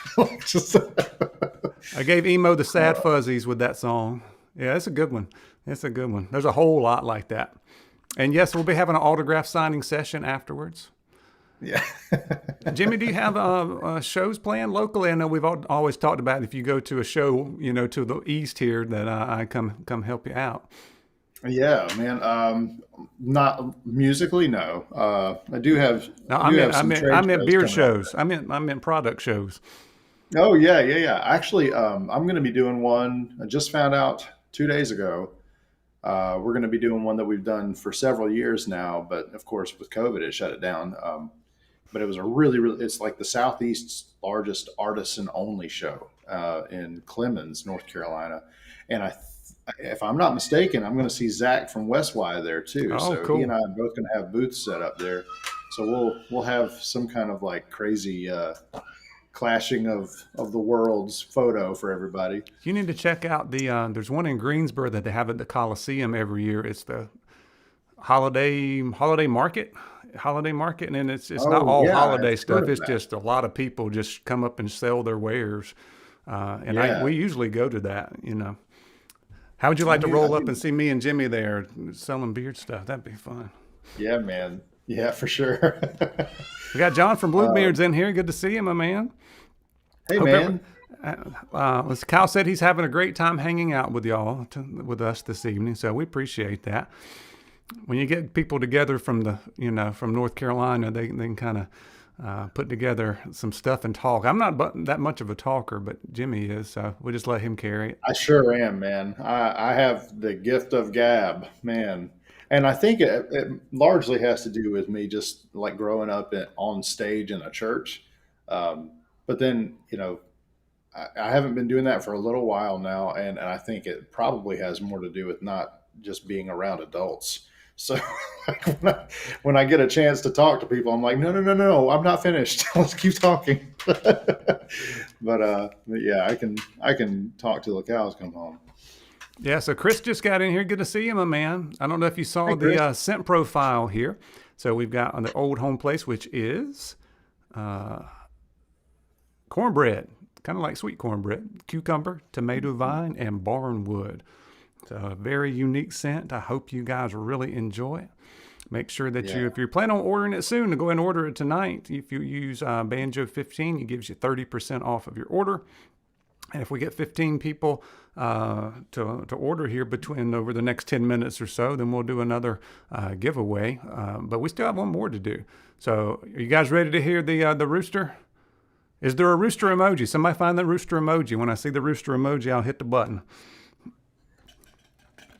I gave Emo the Sad Fuzzies with that song. Yeah, it's a good one. It's a good one. There's a whole lot like that. And yes, we'll be having an autograph signing session afterwards. Yeah. Jimmy, do you have shows planned locally? I know we've always talked about if you go to a show, to the east here, that I come help you out. Yeah, man. Not musically, no. I do have. No, I meant beard shows. I meant product shows. Oh yeah. Actually, I'm going to be doing one. I just found out 2 days ago. We're going to be doing one that we've done for several years now, but of course with COVID, it shut it down. But it was a it's like the Southeast's largest artisan only show in Clemens, North Carolina. And if I'm not mistaken, I'm going to see Zach from West Y there too. Oh, So he and cool. I are both going to have booths set up there. So we'll have some kind of like crazy clashing of the worlds photo for everybody. You need to check out there's one in Greensboro that they have at the Coliseum every year. It's the holiday market, and then it's not Oh all yeah, holiday I've heard stuff. of It's that. just a lot of people just come up and sell their wares. And Yeah, we usually go to that, you know. How would you I like to knew. I roll up knew. and see me and Jimmy there selling beard stuff? That'd be fun. Yeah, man. Yeah, for sure. We got John from uh, Bluebeards in here. Good to see you, my man. hey, Hope every, man. as Kyle said, he's having a great time hanging out with y'all, with us this evening. So we appreciate that. When you get people together from from North Carolina, they can kind of put together some stuff and talk. I'm not that much of a talker, but Jimmy is, so we just let him carry it. I sure am, man. I have the gift of gab, man. And I think it largely has to do with me just like growing up on stage in a church. Um, but then, I haven't been doing that for a little while now. And I think it probably has more to do with not just being around adults. So like when I get a chance to talk to people, I'm like, no, no, no, no, I'm not finished. Let's keep talking. But yeah, I can talk till the cows come home. Yeah, so Chris just got in here. Good to see you, my man. I don't know if you saw Hey, the Chris. scent profile here. So we've got on the old home place, which is uh, cornbread, kind of like sweet cornbread, cucumber, tomato vine, and barnwood. So a very unique scent. I hope you guys really enjoy it. Make sure that Yeah. if you're planning on ordering it soon, to go ahead and order it tonight. If you use Banjo 15, it gives you 30% off of your order. And if we get 15 people to order here over the next 10 minutes or so, then we'll do another giveaway. But we still have one more to do. So are you guys ready to hear the rooster? Is there a rooster emoji? Somebody find the rooster emoji. When I see the rooster emoji, I'll hit the button.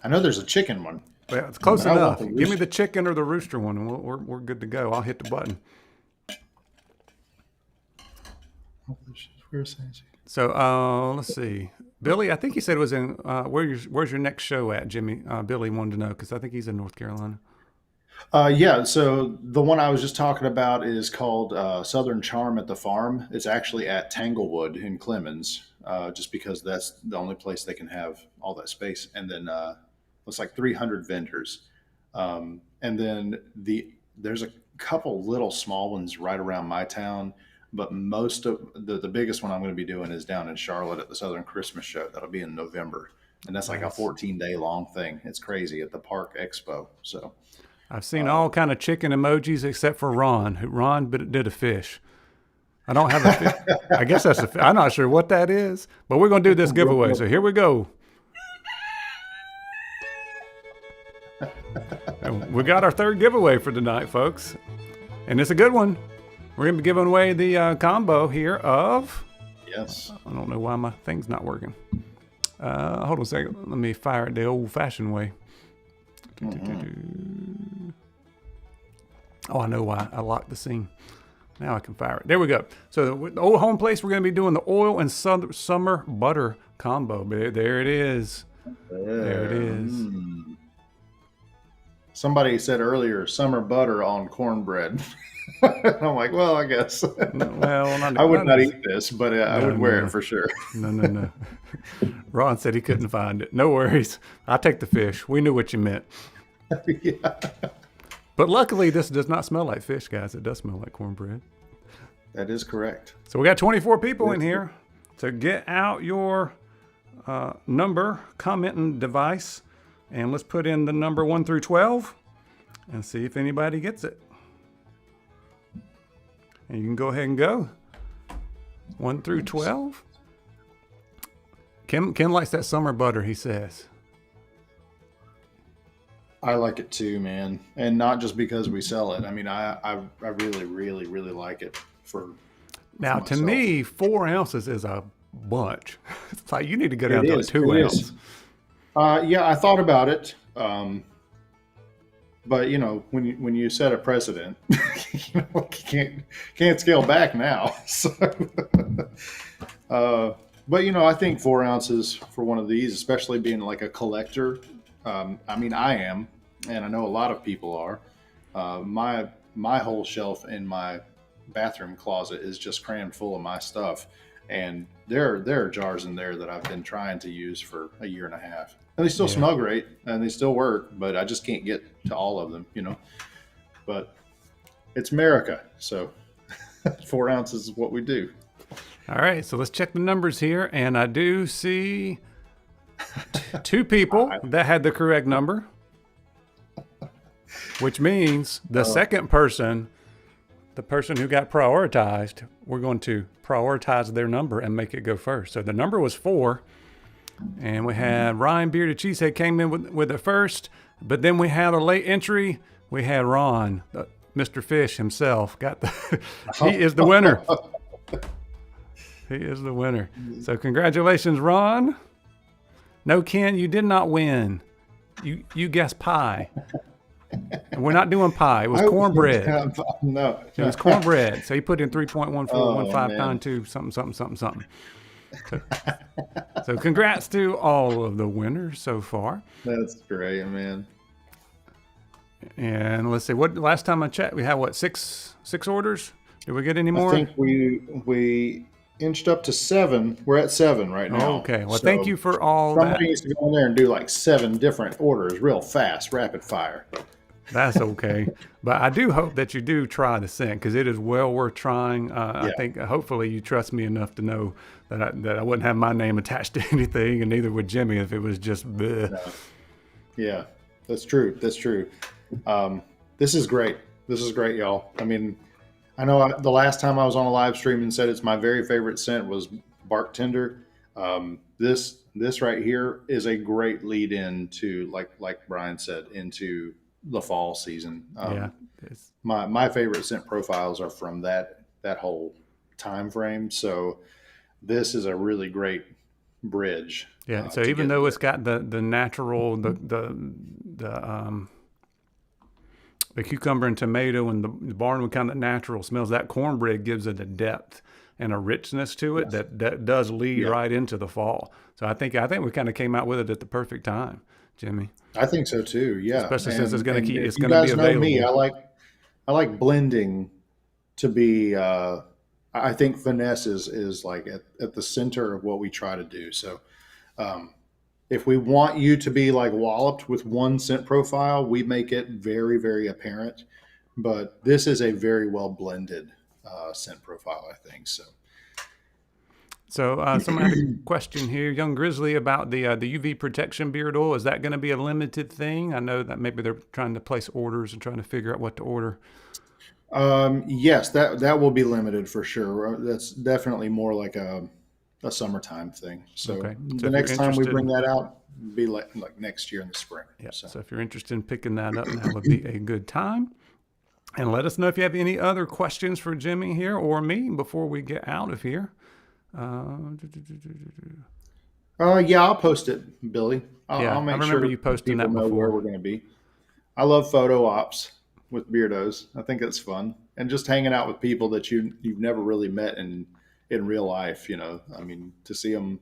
I know there's a chicken one, Well, it's close but I want enough. the Give me rooster. the chicken or the rooster one, and we're good to go. I'll hit the button. Where's Sansi? So let's see. Billy, I think he said it was in. Where's your next show at, Jimmy? Billy wanted to know because I think he's in North Carolina. Yeah, so the one I was just talking about is called Southern Charm at the Farm. It's actually at Tanglewood in Clemens, just because that's the only place they can have all that space. And then it's like 300 vendors. And then there's a couple little small ones right around my town, but most of the biggest one I'm going to be doing is down in Charlotte at the Southern Christmas Show. That'll be in November. And that's like a Nice. 14-day long thing. It's crazy at the Park Expo. So. I've seen all kind of chicken emojis except for Ron. Ron did a fish. I don't have a fish. I guess that's a. I'm not sure what that is, but we're gonna do this giveaway. So here we go. And we got our third giveaway for tonight, folks, and it's a good one. We're gonna be giving away the combo here of. Yes. I don't know why my thing's not working. Hold on a second. Let me fire it the old-fashioned way. Oh, I know why. I locked the scene. Now I can fire it. There we go. So the old home place, we're going to be doing the oil and summer butter combo. There it is. There it is. Somebody said earlier, summer butter on cornbread. I'm like, well, I guess. Well, I would not eat this, but I would wear it for sure. No. Ron said he couldn't find it. No worries. I'll take the fish. We knew what you meant. Yeah, But luckily, this does not smell like fish, guys. It does smell like cornbread. that is correct. So we got 24 people in here. So get out your number commenting device, and let's put in the number 1 through 12 and see if anybody gets it. And you can go ahead and go 1 through 12. Ken likes that summer butter, he says. I like it too, man, and not just because we sell it. I mean, I really, really, really like it for Now, to myself. me, 4 ounces is a bunch. It's like you need to go down It to a is. 2 It ounce. is. Yeah, I thought about it. But when you set a precedent, you can't scale back now. So, uh, but I think 4 ounces for one of these, especially being like a collector. I mean, I am, and I know a lot of people are. My whole shelf in my bathroom closet is just crammed full of my stuff, and there are jars in there that I've been trying to use for a year and a half, and they still Yeah. smell great and they still work, but I just can't get to all of them. But it's America, so 4 ounces is what we do. All right, so let's check the numbers here. And I do see two people that had the correct number, which means the second person, the person who got prioritized, we're going to prioritize their number and make it go first. So the number was 4. And we had Ryan Bearded Cheesehead came in with it first. But then we had a late entry. We had Ron, Mr. Fish himself, got the. He is the winner. He is the winner. So congratulations, Ron. No, Ken, you did not win. You guessed pie. And we're not doing pie. It was cornbread. No, It was cornbread. So he put in 3.141592 man. something. So congrats to all of the winners so far. That's great, man. And let's see, what last time I checked, we had what, six orders? Did we get any more? I think we inched up to 7. We're at 7 right now. Okay. Well, So thank you for all that. somebody needs to go in there and do like 7 different orders real fast, rapid fire. That's okay. But I do hope that you do try the scent because it is well worth trying. I think hopefully you trust me enough to know that I wouldn't have my name attached to anything, and neither would Jimmy if it was just bleh. No. Yeah, that's true. That's true. This is great. This is great, y'all. I mean, I know the last time I was on a live stream and said it's my very favorite scent was bartender. This right here is a great lead in to like Brian said, into the fall season. Yeah. My favorite scent profiles are from that whole time frame. So this is a really great bridge. Yeah. So even though it's got the natural the cucumber and tomato and the barnwood kind of natural smells, that cornbread gives it a depth and a richness to it that does lead right into the fall. So I think we kind of came out with it at the perfect time, Jimmy. I think so too. Yeah, especially since it's going to be available. Know me, I like blending to be. I think finesse is like at the center of what we try to do. So, if we want you to be like walloped with one scent profile, we make it very, very apparent. But this is a very well blended scent profile, I think. So someone had a question here, Young Grizzly, about the UV protection beard oil. Is that going to be a limited thing? I know that maybe they're trying to place orders and trying to figure out what to order. Yes, that will be limited for sure. That's definitely more like a summertime thing. So, the next time we bring that out, be like next year in the spring. Yeah. So if you're interested in picking that up, that would be a good time. And let us know if you have any other questions for Jimmy here or me before we get out of here. Yeah, I'll post it, Billy. I'll make sure you posting that know where we're going to be. I love photo ops with beardos. I think it's fun, and just hanging out with people that you've never really met in real life. I mean, to see them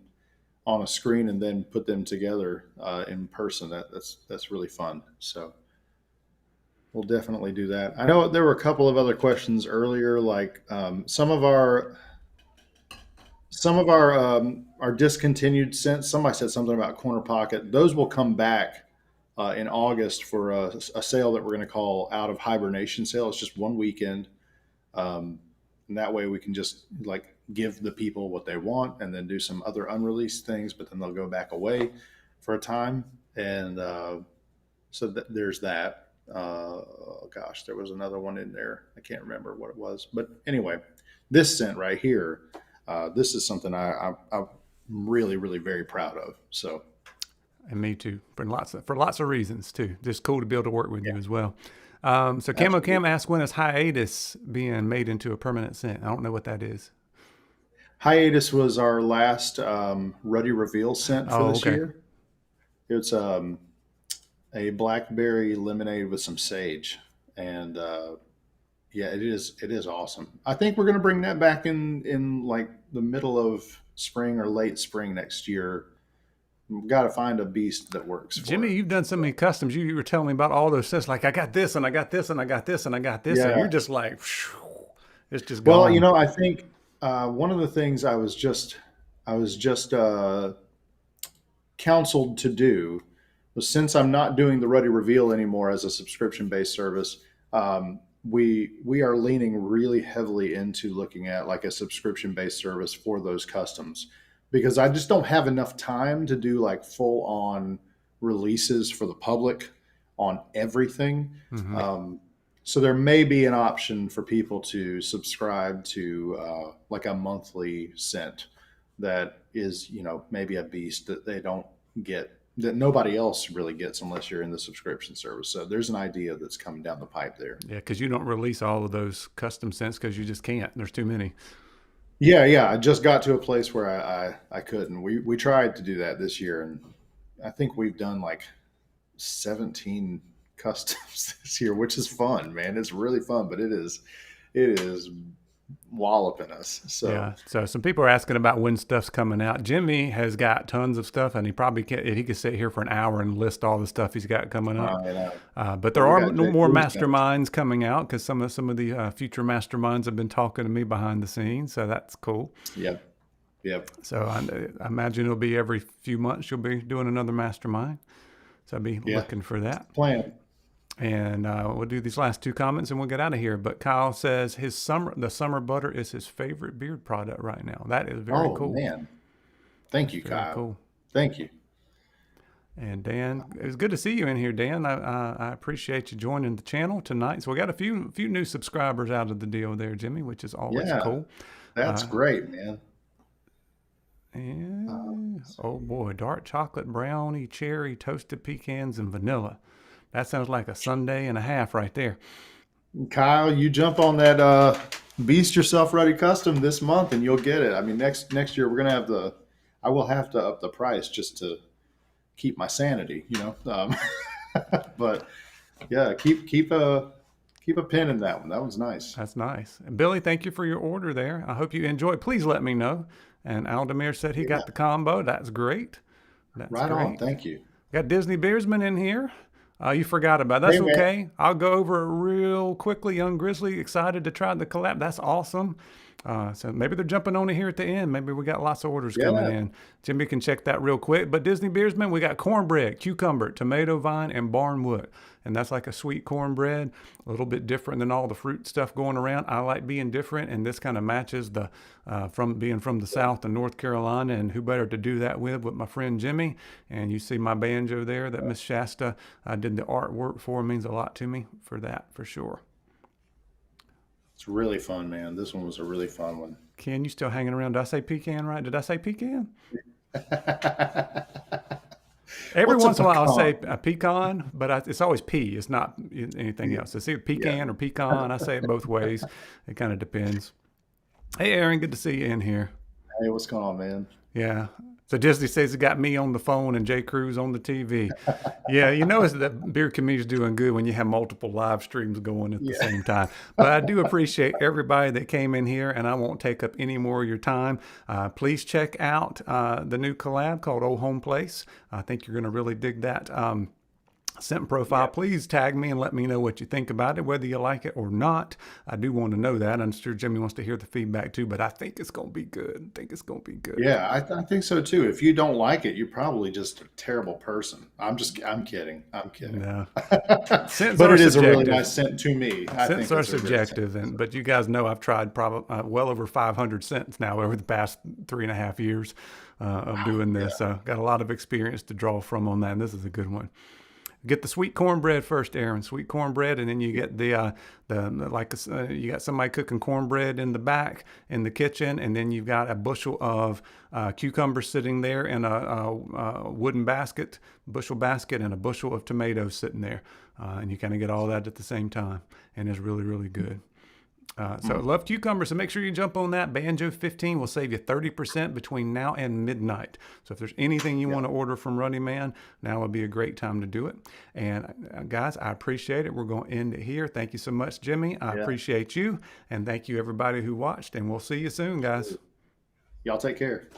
on a screen and then put them together in person, that's really fun. So we'll definitely do that. I know there were a couple of other questions earlier, like some of our discontinued scents. Somebody said something about Corner Pocket. Those will come back in August for a sale that we're going to call Out of Hibernation sale. It's just one weekend, and that way we can just like give the people what they want and then do some other unreleased things, but then they'll go back away for a time. And so there's that. Gosh, there was another one in there. I can't remember what it was, but anyway, this scent right here. This is something I'm really, really very proud of. So, and me too, for lots of reasons too. Just cool to be able to work with you as well. So Camo Cam asked, when is hiatus being made into a permanent scent? I don't know what that is. Hiatus was our last Ruddy Reveal scent for this year. It's a blackberry lemonade with some sage, and yeah, it is awesome. I think we're going to bring that back in like the middle of spring or late spring next year. We've got to find a beast that works for Jimmy, it. you've done so So, many customs. You were telling me about all those sets. Like I got this, and I got this, and I got this, and I got this, and you're yeah. just like, phew, it's just Well, gone. I think one of the things I was just counseled to do was, since I'm not doing the Ruddy Reveal anymore as a subscription based service, we are leaning really heavily into looking at like a subscription based service for those customs, because I just don't have enough time to do like full on releases for the public on everything. Hmm. Um, so there may be an option for people to subscribe to like a monthly scent that is, maybe a beast that they don't get, that nobody else really gets unless you're in the subscription service. So there's an idea that's coming down the pipe there. Yeah, because you don't release all of those custom scents because you just can't. There's too many. Yeah, yeah. I just got to a place where I couldn't. We tried to do that this year, and I think we've done like 17 customs this year, which is fun, man. It's really fun, but it is walloping us. So Yeah. So some people are asking about when stuff's coming out. Jimmy has got tons of stuff, and he probably can. He could sit here for an hour and list all the stuff he's got coming up. But there we are got Jay more Cruz next. masterminds coming out because some of the future masterminds have been talking to me behind the scenes. So that's cool. Yep, yep, So I imagine it'll be every few months you'll be doing another mastermind. So I'll be yeah. looking for that. Plan. And we'll do these last two comments and we'll get out of here. But Kyle says the summer butter is his favorite beard product right now. That is very Oh cool. man, thank you, Very Kyle. cool. Thank you. And Dan, it was good to see you in here, Dan. I appreciate you joining the channel tonight. So we got a few new subscribers out of the deal there, Jimmy, which is always Yeah, cool. that's great, man. And oh boy, dark chocolate brownie, cherry, toasted pecans, and vanilla. That sounds like a sundae and a half right there. Kyle, you jump on that Beast Yourself Ready custom this month, and you'll get it. I mean, next year we're gonna have I will have to up the price just to keep my sanity, but yeah, keep a pin in that one. That was nice. That's nice. And Billy, thank you for your order there. I hope you enjoy it. Please let me know. And Aldemir said he Yeah, got the combo. That's great. That's right on. great. Thank you. Got Disney Beersman in here. You forgot about it. That's Hey, man. okay. I'll go over it real quickly. Young Grizzly, excited to try the collab. That's awesome. So maybe they're jumping on it here at the end. Maybe we got lots of orders coming Yeah, in. Jimmy can check that real quick. But Disney Beersman, we got cornbread, cucumber, tomato vine, and barnwood. And that's like a sweet cornbread, a little bit different than all the fruit stuff going around. I like being different, and this kind of matches the from being from the South and North Carolina, and who better to do that with my friend Jimmy. And you see my banjo there that Miss Shasta did the artwork for. Means a lot to me for that, for sure. it's really fun, man. This one was a really fun one. Ken, you still hanging around? Did I say pecan right? Did I say pecan? Every What's a once in a while I'll say pecan? a pecan, but it's always pea. It's not anything else. It's either Yeah. pecan or pecan. I say it both ways. It kind of depends. Hey, Aaron, good to see you in here. Hey, what's going on, man? Yeah. So Disney says it got me on the phone and Jay Cruz on the TV. Yeah, you notice that beer community's doing good when you have multiple live streams going at the Yeah. same time. But I do appreciate everybody that came in here, and I won't take up any more of your time. Please check out the new collab called Old Home Place. I think you're going to really dig that. Scent profile, please tag me and let me know what you think about it, whether you like it or not. I do want to know that. I'm sure Jimmy wants to hear the feedback too, but I think it's going to be good. I think it's going to be good. Yeah, I think so too. If you don't like it, you're probably just a terrible person. I'm kidding. I'm kidding. No. Scents But are it is a really subjective. nice scent to me. I think Scents are it's a great scent. subjective, but you guys know I've tried probably well over 500 scents now over the past 3.5 years of doing this. So got a lot of experience to draw from on that. And this is a good one. Get the sweet cornbread first, Aaron. Sweet cornbread, and then you get you got somebody cooking cornbread in the back in the kitchen, and then you've got a bushel of cucumbers sitting there in a wooden bushel basket, and a bushel of tomatoes sitting there, and you kind of get all that at the same time, and it's really, really good. So love cucumbers. So make sure you jump on that. Banjo 15 will save you 30% between now and midnight. So if there's anything you want to order from Ruddy Man, now would be a great time to do it. And guys, I appreciate it. We're going to end it here. Thank you so much, Jimmy. I appreciate you. And thank you everybody who watched, and we'll see you soon, guys. Y'all take care.